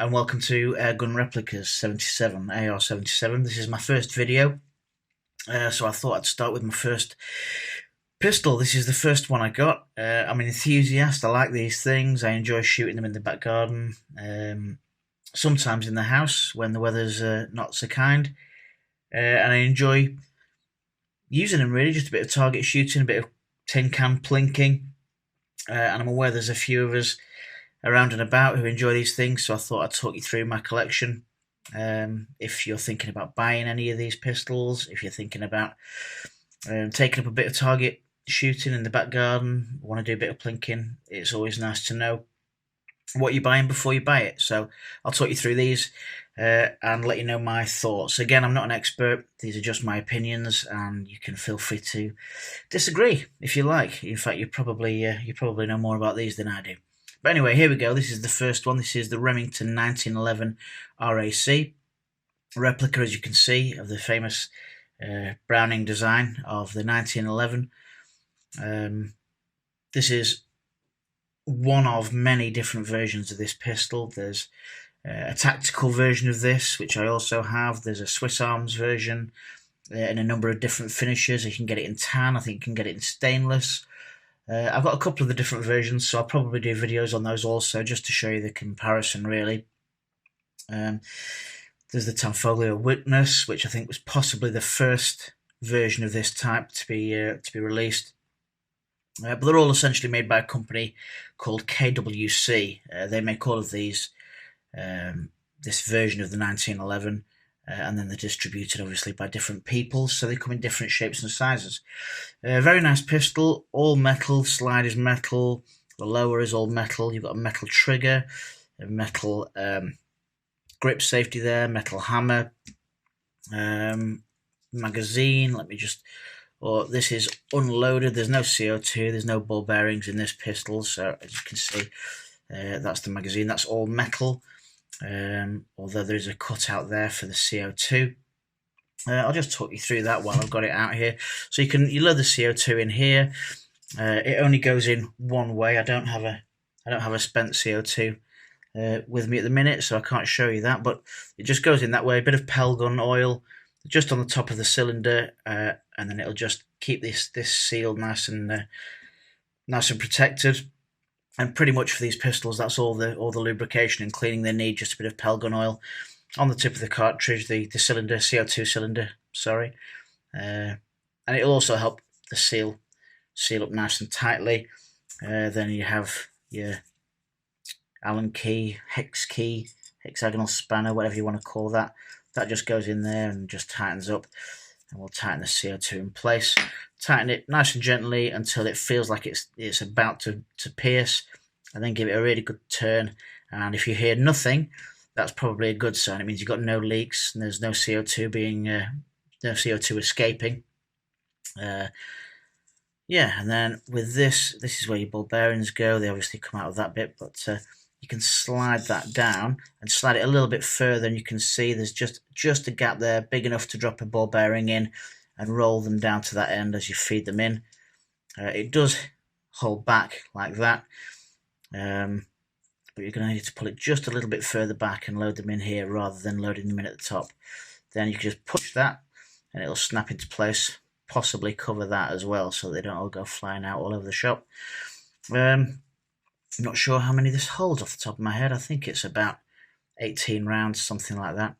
and welcome to Airgun Replicas 77, AR-77. This is my first video, so I thought I'd start with my first pistol. This is the first one I got. I'm an enthusiast, I like these things, I enjoy shooting them in the back garden, sometimes in the house when the weather's not so kind, and I enjoy using them really, just a bit of target shooting, a bit of tin can plinking, and I'm aware there's a few of us around and about who enjoy these things, so I thought I'd talk you through my collection. If you're thinking about buying any of these pistols, if you're thinking about taking up a bit of target shooting in the back garden, want to do a bit of plinking, it's always nice to know what you're buying before you buy it. So I'll talk you through these and let you know my thoughts. Again, I'm not an expert, these are just my opinions, and you can feel free to disagree if you like. In fact, you probably know more about these than I do. But anyway, here we go. This is the first one. This is the Remington 1911 RAC replica, as you can see, of the famous Browning design of the 1911. This is one of many different versions of this pistol. There's a tactical version of this, which I also have. There's a Swiss Arms version in a number of different finishes. You can get it in tan. I think you can get it in stainless. I've got a couple of the different versions, so I'll probably do videos on those also, just to show you the comparison, really. There's the Tanfoglio Witness, which I think was possibly the first version of this type to be released. But they're all essentially made by a company called KWC. They make all of these, this version of the 1911. And then they're distributed obviously by different people, so they come in different shapes and sizes. Very nice pistol, all metal, slide is metal, the lower is all metal, you've got a metal trigger, a metal grip safety there, metal hammer, magazine, this is unloaded, there's no CO2, there's no ball bearings in this pistol, so as you can see, that's the magazine, that's all metal. Although there's a cutout there for the CO2. I'll just talk you through that while I've got it out here. So you load the CO2 in here. It only goes in one way. I don't have a spent CO2 with me at the minute, so I can't show you that. But it just goes in that way. A bit of Pelgun oil just on the top of the cylinder, and then it'll just keep this sealed nice and protected. And pretty much for these pistols, that's all the lubrication and cleaning they need. Just a bit of Pelgun oil on the tip of the cartridge, the cylinder, CO2 cylinder, sorry. And it'll also help the seal up nice and tightly. Then you have your Allen key, hex key, hexagonal spanner, whatever you want to call that. That just goes in there and just tightens up. And we'll tighten the CO2 in place. Tighten it nice and gently until it feels like it's about to pierce, and then give it a really good turn. And if you hear nothing, that's probably a good sign. It means you've got no leaks and there's no CO2 no CO2 escaping. Yeah, and then with this is where your ball bearings go. They obviously come out of that bit, but you can slide that down and slide it a little bit further, and you can see there's just a gap there big enough to drop a ball bearing in and roll them down to that end as you feed them in. It does hold back like that, but you're going to need to pull it just a little bit further back and load them in here rather than loading them in at the top. Then you can just push that and it'll snap into place, possibly cover that as well so they don't all go flying out all over the shop. I'm not sure how many this holds off the top of my head. I think it's about 18 rounds, something like that.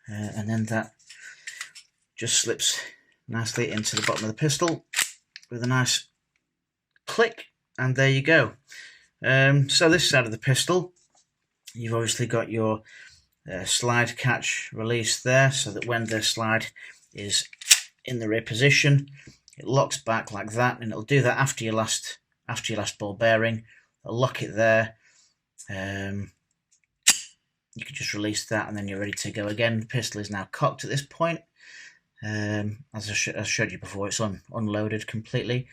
And then that just slips nicely into the bottom of the pistol with a nice click, and there you go. So this side of the pistol, you've obviously got your slide catch release there, so that when the slide is in the rear position, it locks back like that, and it'll do that after your last ball bearing. I'll lock it there. You can just release that and then you're ready to go again. The pistol is now cocked at this point. As I showed you before, it's unloaded completely,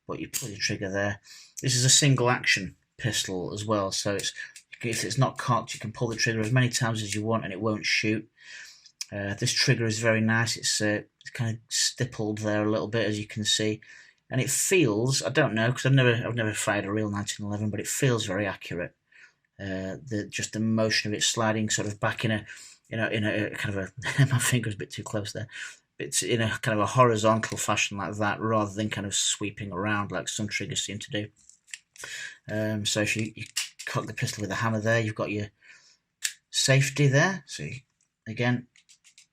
but you pull your trigger there. This is a single action pistol as well, so if it's not cocked, you can pull the trigger as many times as you want and it won't shoot. This trigger is very nice. It's kind of stippled there a little bit, as you can see. And it feels, I don't know, because I've never fired a real 1911, but it feels very accurate. just the motion of it sliding sort of back in a kind of a my finger's a bit too close there. It's in a kind of a horizontal fashion like that, rather than kind of sweeping around like some triggers seem to do. So if you cock the pistol with a hammer there, you've got your safety there. So again,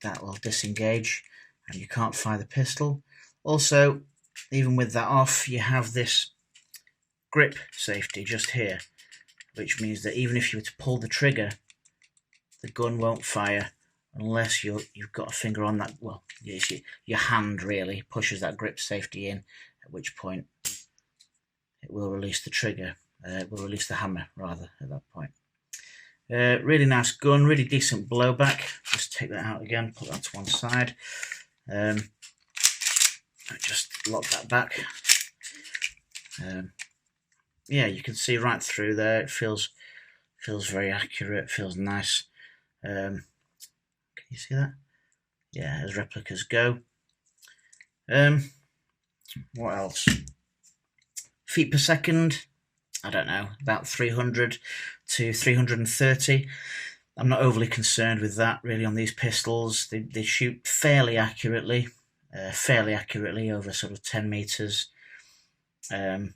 that will disengage and you can't fire the pistol. Also, even with that off, you have this grip safety just here, which means that even if you were to pull the trigger, the gun won't fire unless you've got a finger on that. Well, your hand really pushes that grip safety in, at which point it will release the trigger. It will release the hammer rather at that point. Really nice gun, really decent blowback. Just take that out again, put that to one side. Just lock that back. Yeah, you can see right through there. It feels very accurate. Feels nice. Can you see that? Yeah, as replicas go. What else? Feet per second, I don't know, about 300 to 330. I'm not overly concerned with that really on these pistols. They shoot fairly accurately over sort of 10 meters. You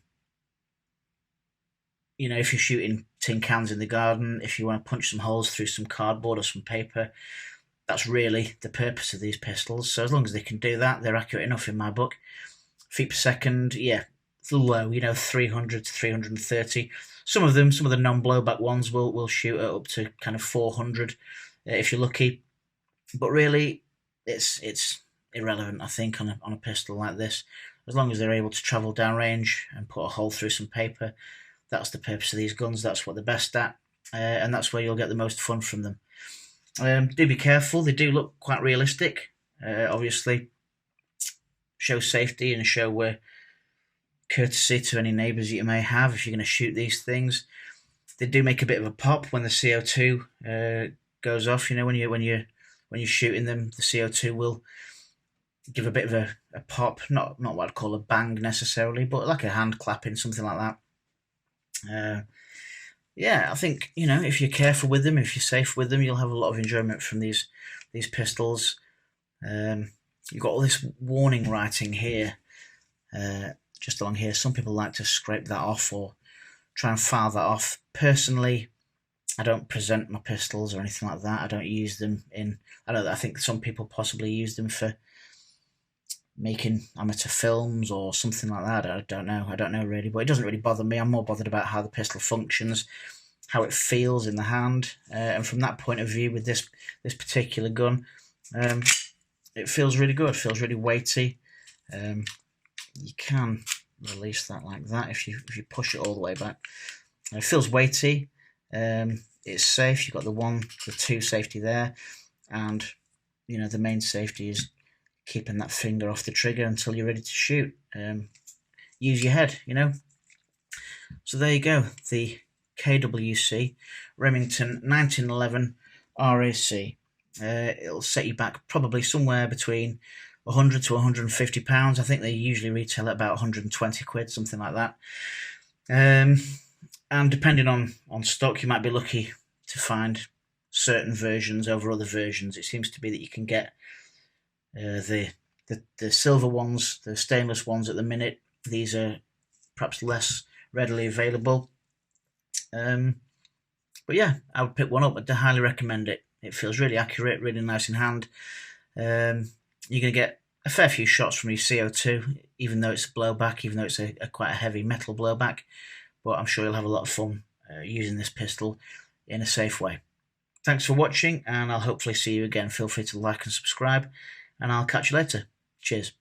know, if you're shooting tin cans in the garden, if you want to punch some holes through some cardboard or some paper, that's really the purpose of these pistols. So as long as they can do that, they're accurate enough in my book. Feet per second, yeah, it's low, you know, 300 to 330. Some of the non-blowback ones will shoot at up to kind of 400 if you're lucky. But really, it's irrelevant, I think, on a pistol like this. As long as they're able to travel downrange and put a hole through some paper, that's the purpose of these guns. That's what they're best at, and that's where you'll get the most fun from them. Do be careful. They do look quite realistic. Obviously, show safety and show courtesy to any neighbours you may have if you're going to shoot these things. They do make a bit of a pop when the CO2 goes off. You know, when you're shooting them, the CO2 will give a bit of a pop. Not what I'd call a bang necessarily, but like a hand clapping, something like that. Yeah, I think, you know, if you're careful with them, if you're safe with them, you'll have a lot of enjoyment from these pistols. You've got all this warning writing here, just along here. Some people like to scrape that off or try and file that off. Personally, I don't present my pistols or anything like that. I don't use them in. I think some people possibly use them for making amateur films or something like that. I don't know really, but it doesn't really bother me. I'm more bothered about how the pistol functions, how it feels in the hand, and from that point of view, with this particular gun, it feels really good. It feels really weighty. You can release that like that if you push it all the way back. It feels weighty. It's safe. You've got the two safety there, and you know the main safety is keeping that finger off the trigger until you're ready to shoot. Use your head, you know. So there you go, the KWC Remington 1911 RAC. It'll set you back probably somewhere between 100 to 150 pounds. I think they usually retail at about 120 quid, something like that. And depending on stock, you might be lucky to find certain versions over other versions. It seems to be that you can get the silver ones, the stainless ones at the minute. These are perhaps less readily available. But yeah, I would pick one up. I'd highly recommend it. It feels really accurate, really nice in hand. You're going to get a fair few shots from your CO2, even though it's a blowback, even though it's a quite a heavy metal blowback. But I'm sure you'll have a lot of fun using this pistol in a safe way. Thanks for watching, and I'll hopefully see you again. Feel free to like and subscribe, and I'll catch you later. Cheers.